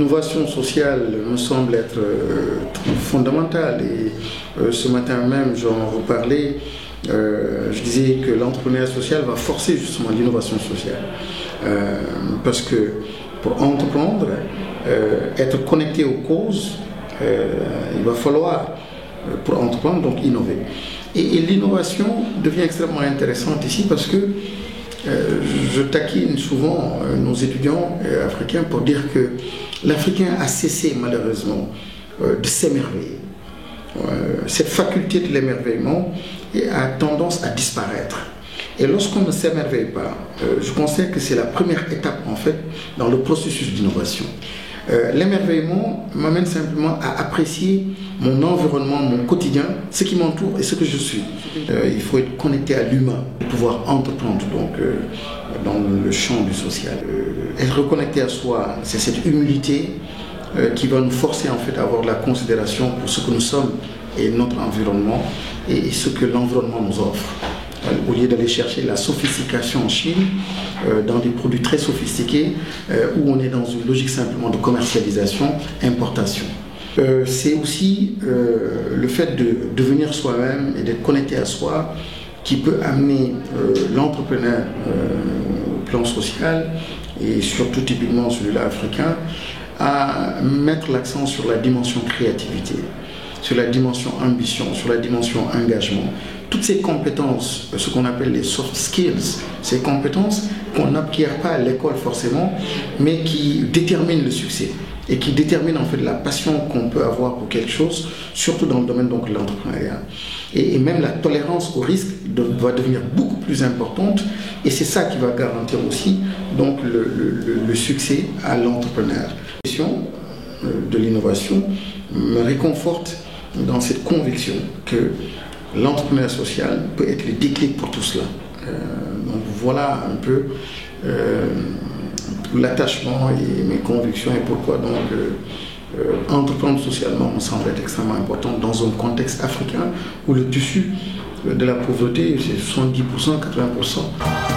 L'innovation sociale me semble être fondamentale et ce matin même j'en reparlais, je disais que l'entrepreneuriat social va forcer justement l'innovation sociale parce que pour entreprendre, être connecté aux causes, il va falloir pour entreprendre donc innover. Et l'innovation devient extrêmement intéressante ici parce que je taquine souvent nos étudiants africains pour dire que l'Africain a cessé malheureusement de s'émerveiller. Cette faculté de l'émerveillement a tendance à disparaître. Et lorsqu'on ne s'émerveille pas, je considère que c'est la première étape en fait dans le processus d'innovation. L'émerveillement m'amène simplement à apprécier mon environnement, mon quotidien, ce qui m'entoure et ce que je suis. Il faut être connecté à l'humain pour pouvoir entreprendre donc, dans le champ du social. Être reconnecté à soi, c'est cette humilité qui va nous forcer en fait à avoir de la considération pour ce que nous sommes et notre environnement et ce que l'environnement nous offre. Au lieu d'aller chercher la sophistication en Chine, dans des produits très sophistiqués, où on est dans une logique simplement de commercialisation, importation. C'est aussi le fait de devenir soi-même et d'être connecté à soi qui peut amener l'entrepreneur au plan social, et surtout typiquement celui-là africain, à mettre l'accent sur la dimension créativité, sur la dimension ambition, sur la dimension engagement. Toutes ces compétences, ce qu'on appelle les soft skills, ces compétences qu'on n'acquiert pas à l'école forcément, mais qui déterminent le succès et qui déterminent en fait la passion qu'on peut avoir pour quelque chose, surtout dans le domaine donc de l'entrepreneuriat. Et même la tolérance au risque va devenir beaucoup plus importante et c'est ça qui va garantir aussi donc le succès à l'entrepreneur. La question de l'innovation me réconforte dans cette conviction que l'entrepreneuriat social peut être le déclic pour tout cela. Donc voilà un peu l'attachement et mes convictions et pourquoi donc entreprendre socialement me semble être extrêmement important dans un contexte africain où le tissu de la pauvreté c'est 70%, 80%.